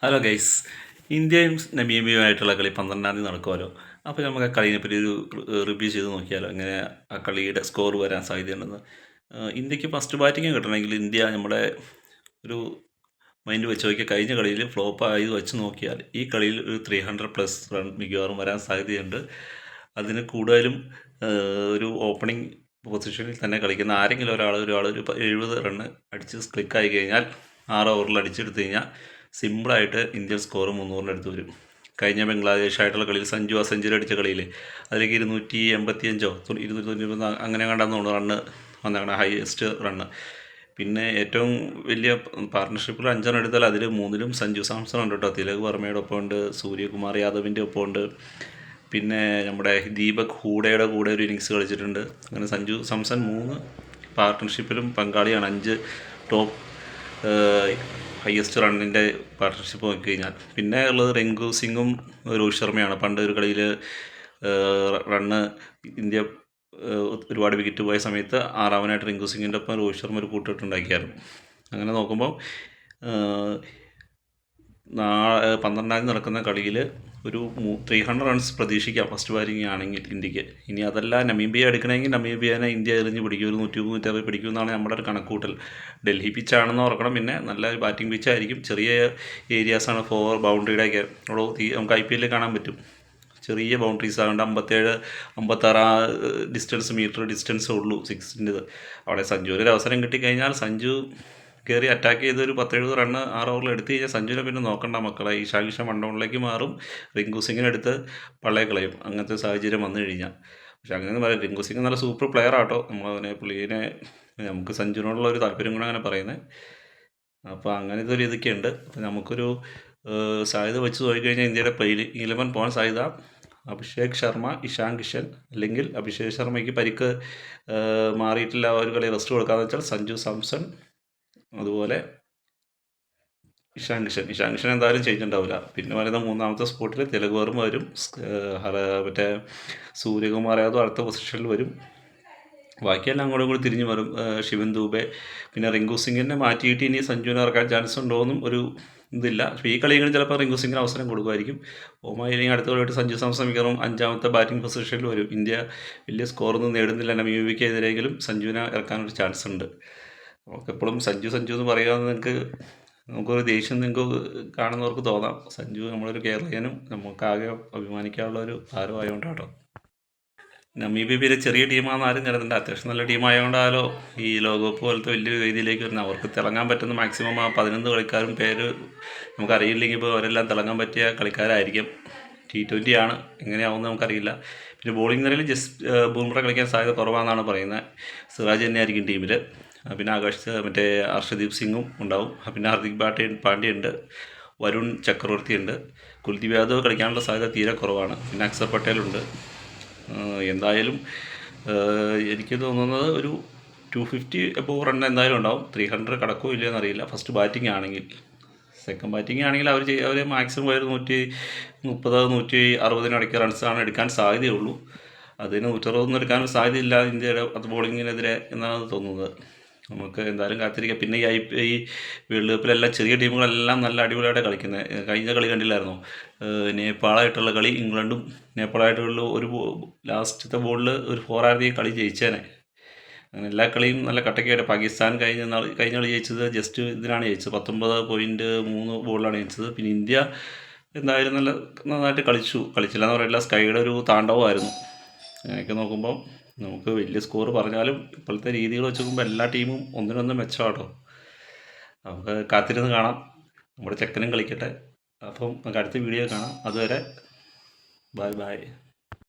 Hello guys, ഇന്ത്യയും നമീബിയുമായിട്ടുള്ള കളി 12-ാം തീയതി നടക്കുമല്ലോ. അപ്പോൾ നമുക്ക് ആ കളീനെപ്പറ്റി ഒരു റിവ്യൂ ചെയ്ത് നോക്കിയാലോ, എങ്ങനെ ആ കളിയുടെ സ്കോർ വരാൻ സാധ്യതയുണ്ടെന്ന്. ഇന്ത്യക്ക് ഫസ്റ്റ് ബാറ്റിംഗ് കിട്ടണമെങ്കിൽ ഇന്ത്യ നമ്മുടെ ഒരു മൈൻഡ് വെച്ച് നോക്കിയാൽ കഴിഞ്ഞ കളിയിൽ ഫ്ലോപ്പ് ആയത് വെച്ച് നോക്കിയാൽ ഈ കളിയിൽ ഒരു 300+ റൺ മിക്കവാറും വരാൻ സാധ്യതയുണ്ട്. അതിന് കൂടുതലും ഒരു ഓപ്പണിംഗ് പൊസിഷനിൽ തന്നെ കളിക്കുന്ന ആരെങ്കിലും ഒരാൾ ഒരു 70 റണ്ണ് അടിച്ച് ക്ലിക്കായി കഴിഞ്ഞാൽ 6 ഓവറിൽ അടിച്ചെടുത്ത് കഴിഞ്ഞാൽ സിമ്പിളായിട്ട് ഇന്ത്യൻ സ്കോർ 300-ന് അടുത്ത് വരും. കഴിഞ്ഞ ബംഗ്ലാദേശായിട്ടുള്ള കളിയിൽ സഞ്ജു ആ സെഞ്ചുറി അടിച്ച കളിയിൽ അതിലേക്ക് 285 290 അങ്ങനെ കണ്ടെന്ന് തോന്നുന്നു റണ്ണ് വന്നേക്കണം, ഹയസ്റ്റ് റണ്ണ്. പിന്നെ ഏറ്റവും വലിയ പാർട്ട്ണർഷിപ്പിൽ 5 എടുത്താൽ അതിൽ 3-ലും സഞ്ജു സാംസൺ ഉണ്ട് കേട്ടോ. തിലക് വർമ്മയുടെ ഒപ്പമുണ്ട്, സൂര്യകുമാർ യാദവിൻ്റെ ഒപ്പമുണ്ട്, പിന്നെ നമ്മുടെ ദീപക് ഹൂഡയുടെ കൂടെ ഒരു ഇന്നിങ്സ് കളിച്ചിട്ടുണ്ട്. അങ്ങനെ സഞ്ജു സാംസൺ 3 പാർട്ട്ണർഷിപ്പിലും പങ്കാളിയാണ്. 5 ടോപ്പ് ഹയസ്റ്റ് റണ്ണിൻ്റെ പാർട്ട്ണർഷിപ്പ് നോക്കി കഴിഞ്ഞാൽ. പിന്നെ ഉള്ളത് റിങ്കു സിങ്ങും രോഹിത് ശർമ്മയാണ്. പണ്ട് ഒരു കളിയിൽ റണ്ണ് ഇന്ത്യ ഒരുപാട് വിക്കറ്റ് പോയ സമയത്ത് 6-ാമനായിട്ട് റിങ്കു സിങ്ങിൻ്റെ ഒപ്പം രോഹിത് ശർമ്മ ഒരു കൂട്ടിട്ടുണ്ടാക്കിയായിരുന്നു. അങ്ങനെ നോക്കുമ്പോൾ 12-ാം തീയതി നടക്കുന്ന കളിയിൽ ഒരു 300 റൺസ് പ്രതീക്ഷിക്കാം ഫസ്റ്റ് ബാറ്റിംഗ് ആണെങ്കിൽ ഇന്ത്യക്ക്. ഇനി അതല്ല നമീബിയ എടുക്കണമെങ്കിൽ നമീബിയനെ ഇന്ത്യ എറിഞ്ഞ് പിടിക്കും, ഒരു 130 പിടിക്കുമെന്നാണ് നമ്മുടെ ഒരു കണക്കൂട്ടൽ. ഡൽഹി പിച്ചാണെന്ന് ഓർക്കണം. പിന്നെ നല്ല ബാറ്റിംഗ് പിച്ചായിരിക്കും. ചെറിയ ഏരിയാസാണ്, 4 ബൗണ്ടറിയുടെയൊക്കെ അവിടെ നമുക്ക് IPL കാണാൻ പറ്റും. ചെറിയ ബൗണ്ടറീസ് ആയതുകൊണ്ട് 56 മീറ്റർ ഡിസ്റ്റൻസേ ഉള്ളൂ 6-ൻ്റെത്. അവിടെ സഞ്ജുവിന് ഒരു അവസരം കിട്ടിക്കഴിഞ്ഞാൽ സഞ്ജു കയറി അറ്റാക്ക് ചെയ്ത് ഒരു 10-70 റണ്ണ് 6 ഓവറിൽ എടുത്തു കഴിഞ്ഞാൽ സഞ്ജുവിനെ പിന്നെ നോക്കണ്ട മക്കളെ. ഇഷാൻ കിഷൻ 1 ഡൗണിലേക്ക് മാറും, റിങ്കു സിങ്ങിനെടുത്ത് പള്ളയെ കളയും. അങ്ങനത്തെ സാഹചര്യം വന്നു കഴിഞ്ഞാൽ. പക്ഷെ അങ്ങനെ പറയാം, റിങ്കു സിംഗ് നല്ല സൂപ്പർ പ്ലെയർ ആട്ടോ. നമ്മളതിനെ പുള്ളീനെ നമുക്ക് സഞ്ജുവിനോടുള്ള ഒരു താല്പര്യം കൂടെ അങ്ങനെ പറയുന്നത്. അപ്പോൾ അങ്ങനത്തെ ഒരു ഇതൊക്കെ ഉണ്ട്. അപ്പോൾ നമുക്കൊരു സാധ്യത വെച്ച് നോക്കിക്കഴിഞ്ഞാൽ ഇന്ത്യയുടെ 11 പോകാൻ സാധ്യത അഭിഷേക് ശർമ്മ, ഇഷാൻ കിഷൻ, അല്ലെങ്കിൽ അഭിഷേക് ശർമ്മയ്ക്ക് പരിക്ക് മാറിയിട്ടില്ല, ഒരു കളി റെസ്റ്റ് കൊടുക്കാമെന്ന് വെച്ചാൽ സഞ്ജു സാംസൺ, അതുപോലെ ഇഷാൻ കിഷൻ എന്തായാലും ചേഞ്ച് ഉണ്ടാവില്ല. പിന്നെ വരുന്ന 3-ാമത്തെ സ്പോട്ടിൽ തിലക് വർമ്മ വരും, മറ്റേ സൂര്യകുമാർ യാദവ് അടുത്ത പൊസിഷനിൽ വരും. ബാക്കിയെല്ലാം അങ്ങോട്ടും കൂടി തിരിഞ്ഞ് വരും. ശിവൻ ദൂബെ, പിന്നെ റിങ്കു സിങ്ങിനെ മാറ്റിയിട്ട് ഇനി സഞ്ജുവിനെ ഇറക്കാൻ ചാൻസ് ഉണ്ടോയെന്നും ഒരു ഇതില്ല. പക്ഷേ ഈ കളികളിൽ ചിലപ്പോൾ റിങ്കു സിങ്ങിന് അവസരം കൊടുക്കുമായിരിക്കും. ഓമായില്ലെങ്കിൽ അടുത്ത കളിയായിട്ട് സഞ്ജു സാംസൺ മിക്കവാറും 5-ാമത്തെ ബാറ്റിംഗ് പൊസിഷനിൽ വരും. ഇന്ത്യ വലിയ സ്കോറൊന്നും നേടുന്നില്ല നമീബിയക്കെതിരെയെങ്കിലും സഞ്ജുവിനെ ഇറക്കാനൊരു ചാൻസ് ഉണ്ട്. നമുക്കെപ്പോഴും സഞ്ജു എന്ന് പറയുക നമുക്കൊരു ദേഷ്യം നിങ്ങൾക്ക് കാണുന്നവർക്ക് തോന്നാം. സഞ്ജു നമ്മളൊരു കേരളീയനും നമുക്കാകെ അഭിമാനിക്കാനുള്ള ഒരു താരമായതുകൊണ്ടാട്ടോ. നമീബിയ പിന്നെ ചെറിയ ടീമാണെന്ന് ആരും കരുതണ്ട, അത്യാവശ്യം നല്ല ടീമായതുകൊണ്ടാലോ ഈ ലോകകപ്പ് പോലത്തെ വലിയ വേദിയിലേക്ക് വരുന്നത്. അവർക്ക് തിളങ്ങാൻ പറ്റുന്ന മാക്സിമം 11 കളിക്കാരും പേര് നമുക്കറിയില്ലെങ്കിൽ ഇപ്പോൾ അവരെല്ലാം തിളങ്ങാൻ പറ്റിയ കളിക്കാരായിരിക്കും. T20 ആണ്, എങ്ങനെയാവുമെന്ന് നമുക്കറിയില്ല. പിന്നെ ബോളിംഗ് നിരയിൽ ബൂംറ കളിക്കാൻ സാധ്യത കുറവാണെന്നാണ് പറയുന്നത്. സിറാജ് തന്നെയായിരിക്കും ടീമിൽ. പിന്നെ മറ്റേ ഹർഷദീപ് സിംഗും ഉണ്ടാവും. പിന്നെ ഹാർദിക് പാണ്ഡ്യ ഉണ്ട്, വരുൺ ചക്രവർത്തി ഉണ്ട്. കുൽദീപ് യാദവ് കളിക്കാനുള്ള സാധ്യത തീരെ കുറവാണ്. പിന്നെ അക്സർ പട്ടേലുണ്ട്. എന്തായാലും എനിക്ക് തോന്നുന്നത് ഒരു 250 എബോവ് റൺ എന്തായാലും ഉണ്ടാവും. 300 കടക്കോ ഇല്ലയോ എന്നറിയില്ല ഫസ്റ്റ് ബാറ്റിംഗ് ആണെങ്കിൽ. സെക്കൻഡ് ബാറ്റിംഗ് ആണെങ്കിൽ അവർ മാക്സിമം ഒരു 130-160 ഇടയ്ക്ക് റൺസാണ് എടുക്കാൻ സാധ്യതയുള്ളൂ. അതിന് 160 എടുക്കാൻ സാധ്യതയില്ല ഇന്ത്യയുടെ ബോളിങ്ങിനെതിരെ എന്നാണ് തോന്നുന്നത്. നമുക്ക് എന്തായാലും കാത്തിരിക്കാം. പിന്നെ ഈ വേൾഡ് കപ്പിലെല്ലാം ചെറിയ ടീമുകളെല്ലാം നല്ല അടിപൊളിയായിട്ട് കളിക്കുന്നത്. കഴിഞ്ഞ കളി കണ്ടില്ലായിരുന്നോ? നേപ്പാളായിട്ടുള്ള കളി, ഇംഗ്ലണ്ടും നേപ്പാളായിട്ടുള്ള ഒരു ലാസ്റ്റത്തെ ബോളിൽ ഒരു 4 ആയിരുന്നെങ്കിൽ കളി ജയിച്ചേനെ. അങ്ങനെ എല്ലാ കളിയും നല്ല കട്ടയ്ക്കായിട്ട്. പാകിസ്ഥാൻ കഴിഞ്ഞ കളി ജയിച്ചത് ജസ്റ്റ് ഇതിനാണ് ജയിച്ചത്, 19.3 ബോളിലാണ് ജയിച്ചത്. പിന്നെ ഇന്ത്യ എന്തായാലും നന്നായിട്ട് കളിച്ചില്ല എന്ന് പറയില്ല, സ്കൈയുടെ ഒരു താണ്ഡവമായിരുന്നു. അങ്ങനെയൊക്കെ നോക്കുമ്പോൾ നമുക്ക് വലിയ സ്കോർ പറഞ്ഞാലും ഇപ്പോഴത്തെ രീതികൾ വെച്ച് നോക്കുമ്പോൾ എല്ലാ ടീമും ഒന്നിനൊന്നും മെച്ചമാട്ടോ. നമുക്ക് കാത്തിരുന്ന് കാണാം. നമ്മുടെ ചെക്കനും കളിക്കട്ടെ. അപ്പം നമുക്ക് അടുത്ത വീഡിയോ കാണാം. അതുവരെ ബൈ.